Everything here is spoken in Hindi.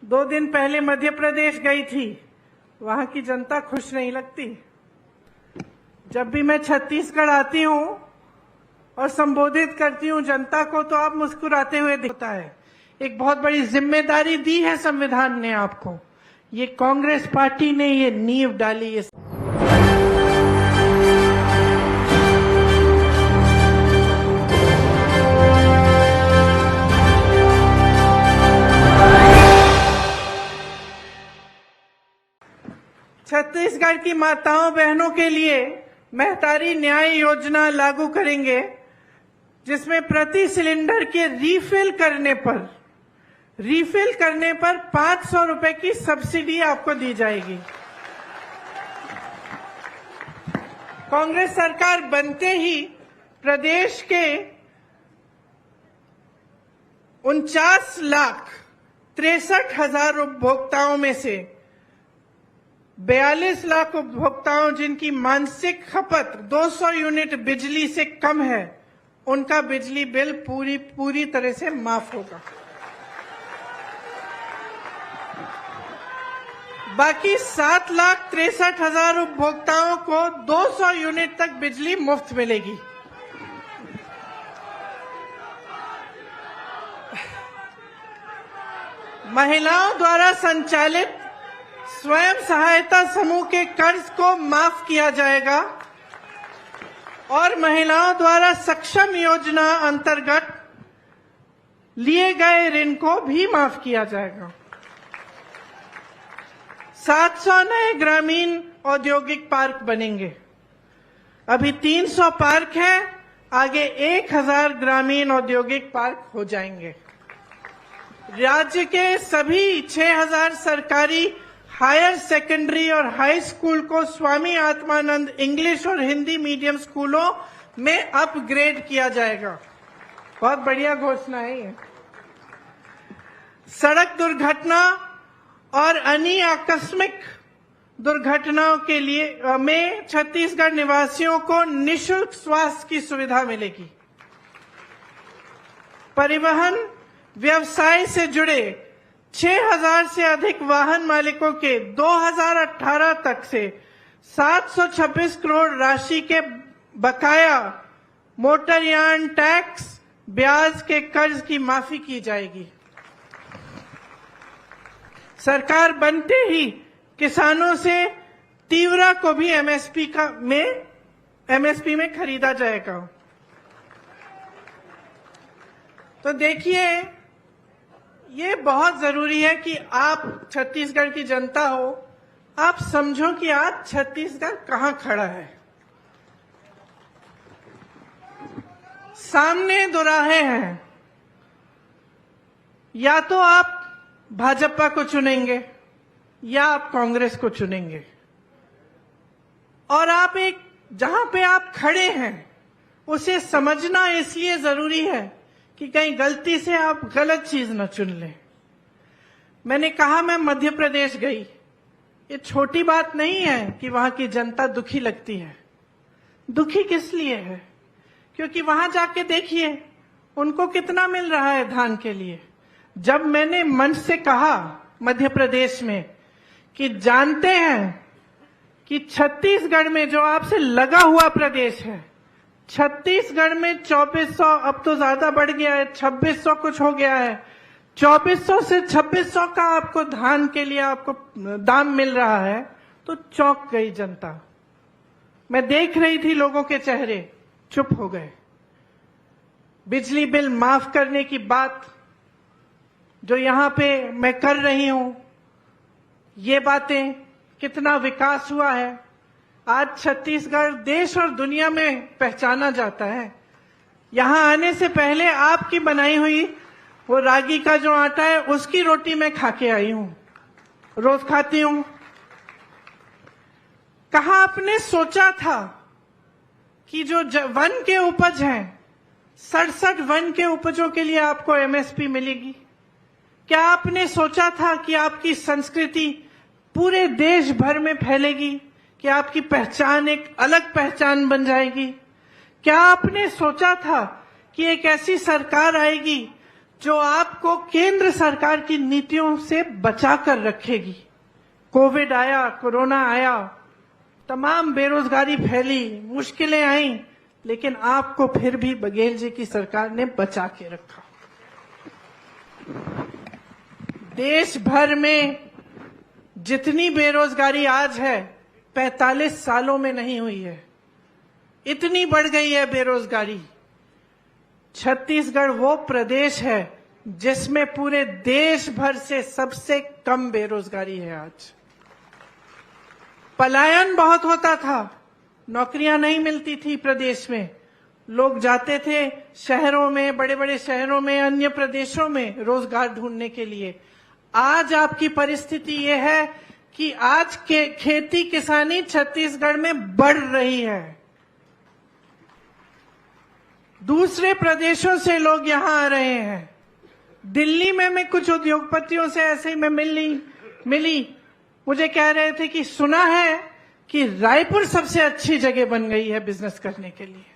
2 दिन पहले मध्य प्रदेश गई थी, वहां की जनता खुश नहीं लगती। जब भी मैं छत्तीसगढ़ आती हूं और संबोधित करती हूं जनता को, तो आप मुस्कुराते हुए दिखता है। एक बहुत बड़ी जिम्मेदारी दी है संविधान ने आपको। ये कांग्रेस पार्टी ने ये नींव डाली है। छत्तीसगढ़ की माताओं बहनों के लिए महतारी न्याय योजना लागू करेंगे, जिसमें प्रति सिलेंडर के रिफिल करने पर 500 रुपए की सब्सिडी आपको दी जाएगी। कांग्रेस सरकार बनते ही प्रदेश के 49,63,000 उपभोक्ताओं में से 42 लाख उपभोक्ताओं जिनकी मासिक खपत 200 यूनिट बिजली से कम है, उनका बिजली बिल पूरी तरह से माफ होगा। बाकी 7,63,000 उपभोक्ताओं को 200 यूनिट तक बिजली मुफ्त मिलेगी। महिलाओं द्वारा संचालित स्वयं सहायता समूह के कर्ज को माफ किया जाएगा और महिलाओं द्वारा सक्षम योजना अंतर्गत लिए गए ऋण को भी माफ किया जाएगा। 700 नए ग्रामीण औद्योगिक पार्क बनेंगे। अभी 300 पार्क हैं, आगे 1000 ग्रामीण औद्योगिक पार्क हो जाएंगे। राज्य के सभी 6000 सरकारी हायर सेकेंडरी और हाई स्कूल को स्वामी आत्मानंद इंग्लिश और हिंदी मीडियम स्कूलों में अपग्रेड किया जाएगा। बहुत बढ़िया घोषणा है ये। सड़क दुर्घटना और अन्य आकस्मिक दुर्घटनाओं के लिए में छत्तीसगढ़ निवासियों को निःशुल्क स्वास्थ्य की सुविधा मिलेगी। परिवहन व्यवसाय से जुड़े 6000 से अधिक वाहन मालिकों के 2018 तक से 726 करोड़ राशि के बकाया मोटरयान टैक्स ब्याज के कर्ज की माफी की जाएगी। सरकार बनते ही किसानों से तीवरा को भी एमएसपी में खरीदा जाएगा। तो देखिए, ये बहुत जरूरी है कि आप छत्तीसगढ़ की जनता हो, आप समझो कि आज छत्तीसगढ़ कहां खड़ा है। सामने दो राहें हैं, या तो आप भाजपा को चुनेंगे या आप कांग्रेस को चुनेंगे। और आप जहां पे आप खड़े हैं उसे समझना इसलिए जरूरी है कि कहीं गलती से आप गलत चीज न चुन लें। मैंने कहा मैं मध्य प्रदेश गई, ये छोटी बात नहीं है कि वहां की जनता दुखी लगती है। दुखी किस लिए है? क्योंकि वहां जाके देखिए उनको कितना मिल रहा है धान के लिए। जब मैंने मंच से कहा मध्य प्रदेश में कि जानते हैं कि छत्तीसगढ़ में जो आपसे लगा हुआ प्रदेश है, छत्तीसगढ़ में 2400, अब तो ज्यादा बढ़ गया है, 2600 कुछ हो गया है, 2400 से 2600 का आपको धान के लिए आपको दाम मिल रहा है, तो चौंक गई जनता। मैं देख रही थी लोगों के चेहरे चुप हो गए। बिजली बिल माफ करने की बात जो यहां पे मैं कर रही हूं, ये बातें, कितना विकास हुआ है। आज छत्तीसगढ़ देश और दुनिया में पहचाना जाता है। यहां आने से पहले आपकी बनाई हुई वो रागी का जो आटा है, उसकी रोटी मैं खा के आई हूं, रोज खाती हूं। कहां आपने सोचा था कि जो वन के उपज हैं, 67 वन के उपजों के लिए आपको एमएसपी मिलेगी? क्या आपने सोचा था कि आपकी संस्कृति पूरे देश भर में फैलेगी, कि आपकी पहचान एक अलग पहचान बन जाएगी? क्या आपने सोचा था कि एक ऐसी सरकार आएगी जो आपको केंद्र सरकार की नीतियों से बचा कर रखेगी। कोविड आया, कोरोना आया, तमाम बेरोजगारी फैली, मुश्किलें आई, लेकिन आपको फिर भी बघेल जी की सरकार ने बचा के रखा। देश भर में जितनी बेरोजगारी आज है 45 सालों में नहीं हुई है, इतनी बढ़ गई है बेरोजगारी। छत्तीसगढ़ वो प्रदेश है जिसमें पूरे देश भर से सबसे कम बेरोजगारी है। आज पलायन बहुत होता था, नौकरियां नहीं मिलती थी प्रदेश में, लोग जाते थे शहरों में, बड़े बड़े शहरों में, अन्य प्रदेशों में रोजगार ढूंढने के लिए। आज आपकी परिस्थिति ये है कि आज के खेती किसानी छत्तीसगढ़ में बढ़ रही है। दूसरे प्रदेशों से लोग यहां आ रहे हैं। दिल्ली में मैं कुछ उद्योगपतियों से ऐसे ही मैं मिली, मुझे कह रहे थे कि सुना है कि रायपुर सबसे अच्छी जगह बन गई है बिजनेस करने के लिए।